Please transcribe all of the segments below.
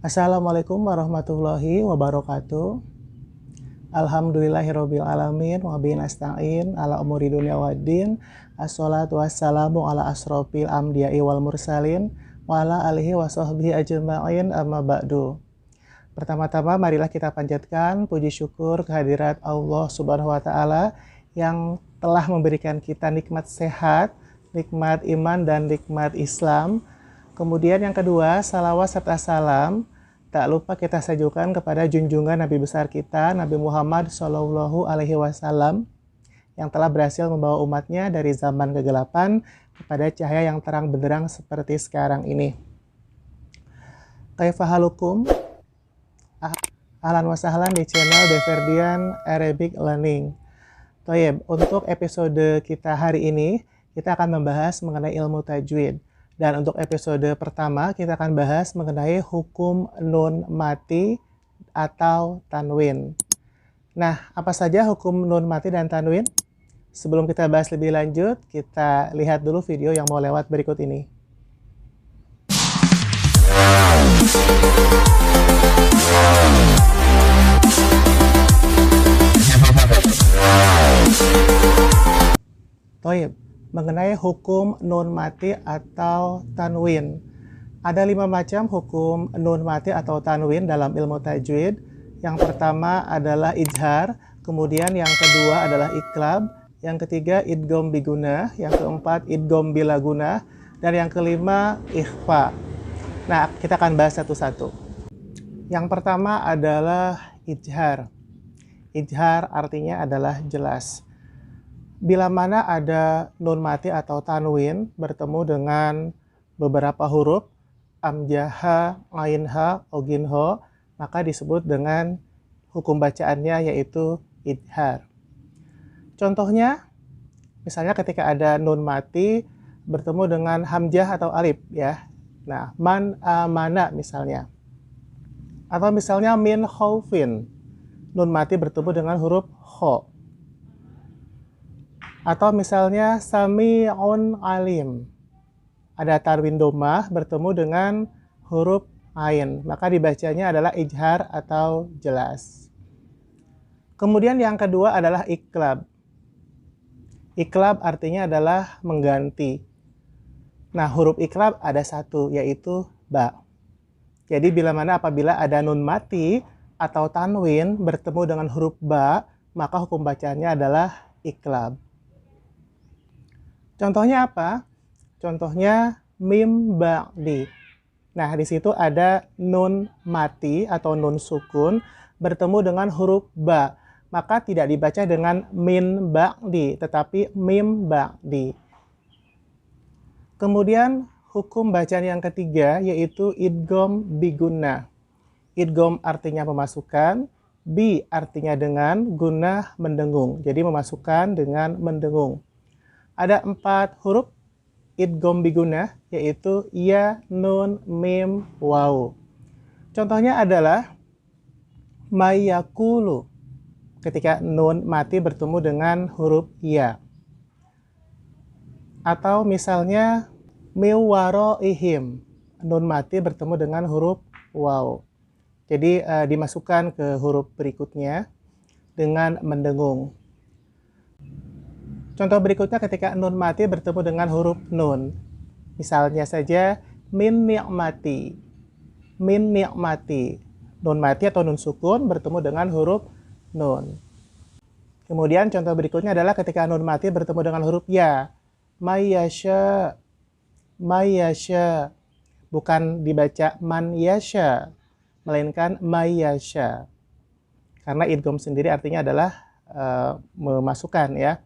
Assalamualaikum warahmatullahi wabarakatuh. Alhamdulillahirabbil alamin wa bihi nasta'in ala umuri dunya waddin. Assalatu wassalamu ala asrofil anbiya'i wal mursalin wa ala alihi wa sahbihi ajma'in amma ba'du. Pertama-tama marilah kita panjatkan puji syukur kehadirat Allah Subhanahu wa taala yang telah memberikan kita nikmat sehat, nikmat iman dan nikmat Islam. Kemudian yang kedua, salawat serta salam tak lupa kita sajukan kepada junjungan Nabi besar kita, Nabi Muhammad Shallallahu Alaihi Wasallam, yang telah berhasil membawa umatnya dari zaman kegelapan kepada cahaya yang terang benderang seperti sekarang ini. Kaifahalukum? Ahlan wa sahlan di channel Deverdian Arabic Learning. Toyib, untuk episode kita hari ini, kita akan membahas mengenai ilmu tajwid. Dan untuk episode pertama, kita akan bahas mengenai hukum nun mati atau tanwin. Nah, apa saja hukum nun mati dan tanwin? Sebelum kita bahas lebih lanjut, kita lihat dulu video yang mau lewat berikut ini. Toyib, mengenai hukum nun mati atau tanwin. Ada 5 macam hukum nun mati atau tanwin dalam ilmu tajwid. Yang pertama adalah idhar, kemudian yang kedua adalah iklab, yang ketiga idgham bigunah, yang keempat idgham bila gunah, dan yang kelima ikhfa. Nah, kita akan bahas satu-satu. Yang pertama adalah idhar. Idhar artinya adalah jelas. Bila mana ada nun mati atau tanwin bertemu dengan beberapa huruf amjaha, ainha, oginho, maka disebut dengan hukum bacaannya yaitu idhar. Contohnya, misalnya ketika ada nun mati bertemu dengan hamzah atau alif ya. Nah, man amana misalnya. Atau misalnya min khaufin. Nun mati bertemu dengan huruf kho. Atau misalnya sami'un alim. Ada tanwin domah bertemu dengan huruf ain. Maka dibacanya adalah ijhar atau jelas. Kemudian yang kedua adalah iklab. Iklab artinya adalah mengganti. Nah, huruf iklab ada satu, yaitu ba. Jadi apabila ada nun mati atau tanwin bertemu dengan huruf ba, maka hukum bacanya adalah iklab. Contohnya apa? Contohnya mim ba'di. Nah, di situ ada nun mati atau nun sukun bertemu dengan huruf ba. Maka tidak dibaca dengan min ba'di, tetapi mim ba'di. Kemudian hukum bacaan yang ketiga yaitu idgham bigunah. Idgham artinya memasukkan, bi artinya dengan, gunah mendengung. Jadi memasukkan dengan mendengung. Ada 4 huruf idgham bigunah, yaitu ya, nun, mim, waw. Contohnya adalah mayakulu, ketika nun mati bertemu dengan huruf ya. Atau misalnya miwaroihim, nun mati bertemu dengan huruf waw. Jadi dimasukkan ke huruf berikutnya dengan mendengung. Contoh berikutnya ketika nun mati bertemu dengan huruf nun. Misalnya saja min ni'mati. Min ni'mati. Nun mati atau nun sukun bertemu dengan huruf nun. Kemudian contoh berikutnya adalah ketika nun mati bertemu dengan huruf ya. Mayyasha. Mayyasha. Bukan dibaca man yasha, melainkan mayyasha. Karena idgham sendiri artinya adalah memasukkan ya.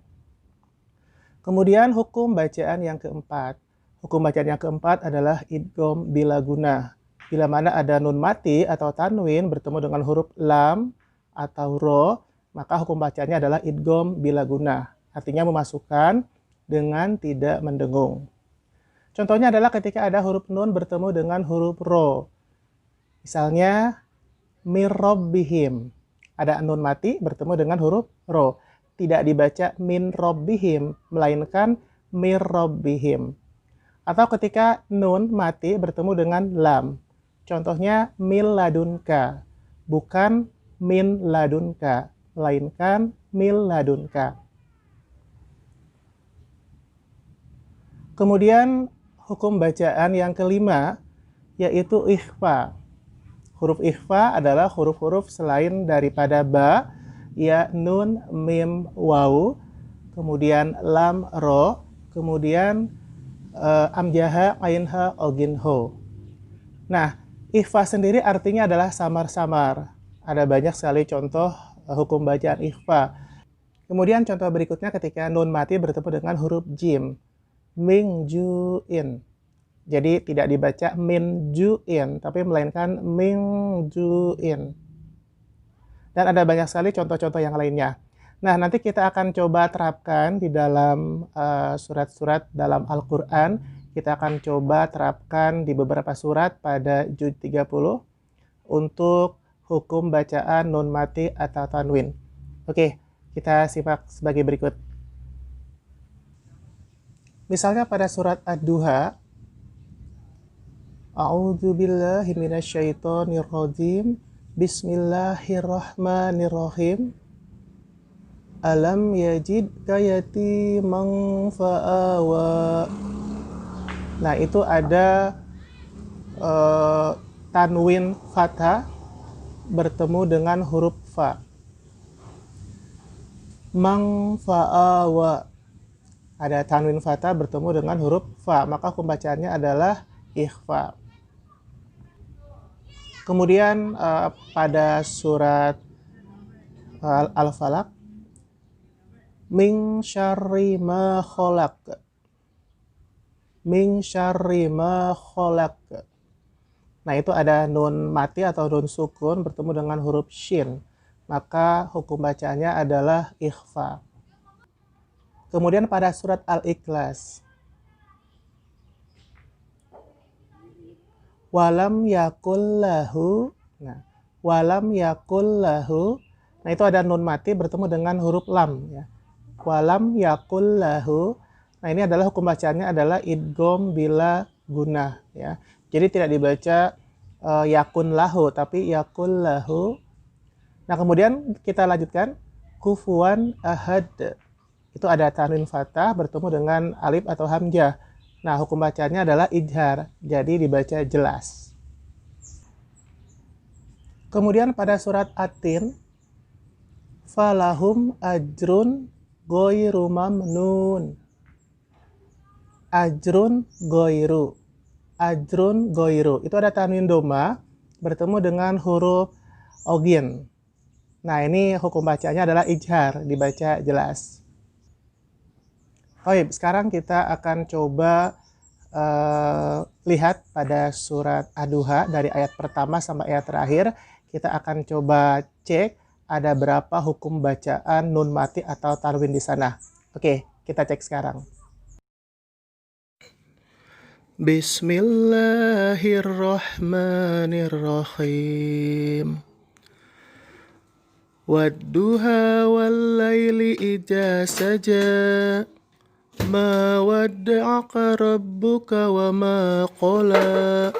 Kemudian hukum bacaan yang keempat. Hukum bacaan yang keempat adalah idgham bila gunah. Bila mana ada nun mati atau tanwin bertemu dengan huruf lam atau ro, maka hukum bacaannya adalah idgham bila gunah. Artinya memasukkan dengan tidak mendengung. Contohnya adalah ketika ada huruf nun bertemu dengan huruf ro. Misalnya mir rabbihim. Ada nun mati bertemu dengan huruf ro. Tidak dibaca min rabbihim, melainkan mir rabbihim. Atau ketika nun mati bertemu dengan lam. contohnya mil ladunka, bukan min ladunka, melainkan mil ladunka. Kemudian hukum bacaan yang kelima yaitu ikhfa. Huruf ikhfa adalah huruf-huruf selain daripada ba, ya, nun, mim, waw, kemudian lam, ro, kemudian amjaha, ainha, ogin, ho. Nah, ikhfa sendiri artinya adalah samar-samar. Ada banyak sekali contoh hukum bacaan ikhfa. Kemudian contoh berikutnya ketika nun mati bertemu dengan huruf jim. Ming ju in. Jadi tidak dibaca min ju in, tapi melainkan ming ju in. Dan ada banyak sekali contoh-contoh yang lainnya. Nah, nanti kita akan coba terapkan di dalam surat-surat dalam Al-Quran. Kita akan coba terapkan di beberapa surat pada juz 30 untuk hukum bacaan nun mati atau tanwin. Oke, kita simak sebagai berikut. Misalnya pada surat Ad-Duha, A'udzubillahi minasyaitonirrajim, Bismillahirrahmanirrahim. Alam yajidka yatiman fa'awa. Nah, itu ada tanwin fathah bertemu dengan huruf fa. Mang fa'awa. Ada tanwin fathah bertemu dengan huruf fa, maka pembacaannya adalah ikhfa. Kemudian pada surat Al-Falaq, min syarri ma khalaq. Min syarri ma khalaq. Nah, itu ada nun mati atau nun sukun bertemu dengan huruf shin, maka hukum bacaannya adalah ikhfa. Kemudian pada surat Al-Ikhlas, walam yakul lahu. Nah, walam yakul lahu. Nah, itu ada nun mati bertemu dengan huruf lam, ya. Walam yakul lahu. Nah, ini adalah hukum bacaannya adalah idgham bila gunnah, ya. Jadi tidak dibaca yakun lahu, tapi yakul lahu. Nah, kemudian kita lanjutkan kufuwan ahad. Itu ada tanwin fathah bertemu dengan alif atau hamzah. Nah, hukum bacanya adalah ijhar, jadi dibaca jelas. Kemudian pada surat At-Tin, falahum ajrun ghairu mamnun. Ajrun ghairu. Ajrun ghairu. Itu ada tanwin doma bertemu dengan huruf ogin. Nah, ini hukum bacanya adalah ijhar, dibaca jelas. Baik, sekarang kita akan coba lihat pada surat Ad-Duha dari ayat pertama sampai ayat terakhir. Kita akan coba cek ada berapa hukum bacaan nun mati atau tanwin di sana. Oke, kita cek sekarang. Bismillahirrahmanirrahim. Wadduha wal laili idza saja. Ma wadda'aka rabbuka wa ma qala.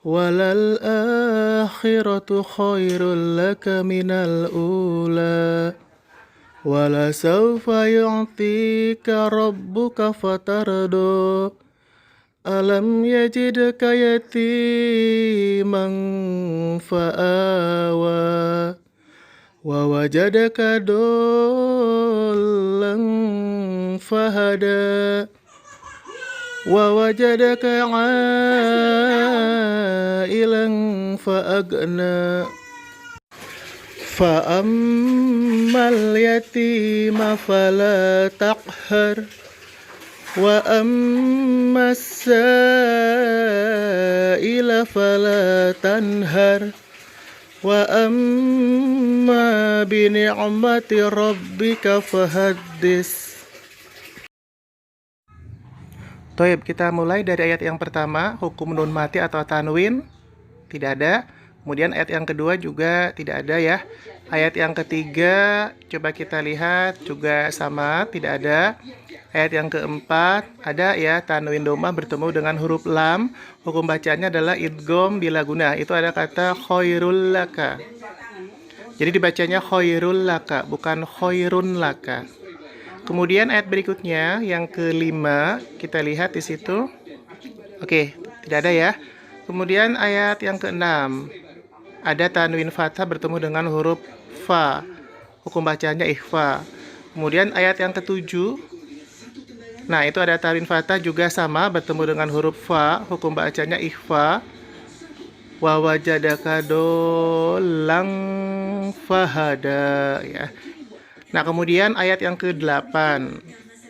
Walal akhiratu khairul laka minal ula. Wala sawfa yu'tika rabbuka fatardo. Alam yajidka yatiman fa'awa. Wa wajadaka dollan fahada. Wa wajadaka ailan fa'agna. Fa'ammal yatima fala taqhar. Wa ammas sa'ila fala tanhar. Wa amma bi ni'mati rabbika fahaddis. Baik, kita mulai dari ayat yang pertama, hukum nun mati atau tanwin tidak ada. Kemudian ayat yang kedua juga tidak ada, ya. Ayat yang ketiga, coba kita lihat juga sama, tidak ada. Ayat yang keempat, ada ya, tanwin domah bertemu dengan huruf lam. Hukum bacanya adalah idgham bila guna. Itu ada kata khairul laka. Jadi dibacanya khairul laka, bukan khairun laka. Kemudian ayat berikutnya, yang kelima, kita lihat di situ. Oke, tidak ada ya. Kemudian ayat yang keenam, ada tanwin fathah bertemu dengan huruf fa. Hukum bacanya ikhfa. Kemudian ayat yang ketujuh, nah itu ada tanwin fathah juga sama bertemu dengan huruf fa. Hukum bacanya ikhfa. Wa wajadaka dolang fahada ya. Nah, kemudian ayat yang ke-8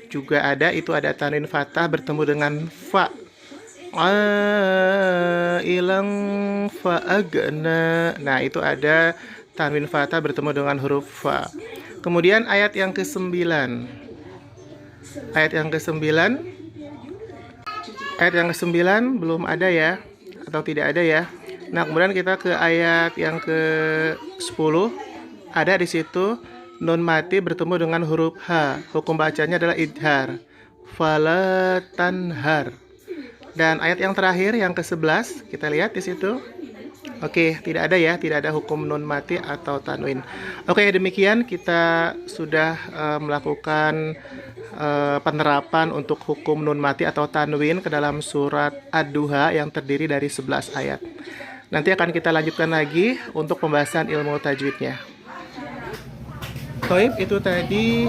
juga ada, itu ada tanwin fathah bertemu dengan fa. Ilang fa'agna. Nah, itu ada tanwin fathah bertemu dengan huruf fa. Kemudian ayat yang ke-9. Ayat yang ke-9 belum ada ya, atau tidak ada ya. Nah, kemudian kita ke ayat yang ke-10. Ada di situ nun mati bertemu dengan huruf H. Hukum bacanya adalah idhar. Fala tanhar. Dan ayat yang terakhir yang ke-11, kita lihat di situ. Oke, tidak ada ya, tidak ada hukum nun mati atau tanwin. Oke, demikian kita sudah melakukan penerapan untuk hukum nun mati atau tanwin ke dalam surat Ad-Duha yang terdiri dari 11 ayat. Nanti akan kita lanjutkan lagi untuk pembahasan ilmu tajwidnya. Baik, itu tadi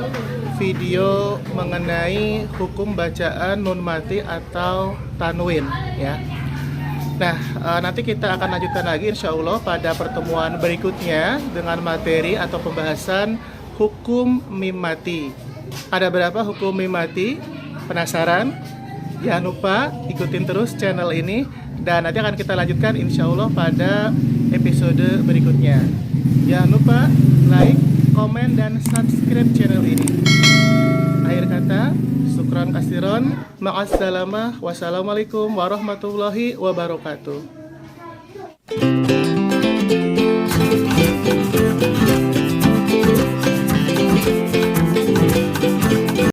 video mengenai hukum bacaan nun mati atau tanwin ya. Nah, nanti kita akan lanjutkan lagi insya Allah pada pertemuan berikutnya dengan materi atau pembahasan hukum mim mati. Ada berapa hukum mim mati? Penasaran? Jangan lupa ikutin terus channel ini dan nanti akan kita lanjutkan insya Allah pada episode berikutnya. Jangan lupa like, komen, dan subscribe channel ini. Akhir kata, syukran kasiron, ma'assalamah, wassalamualaikum warahmatullahi wabarakatuh.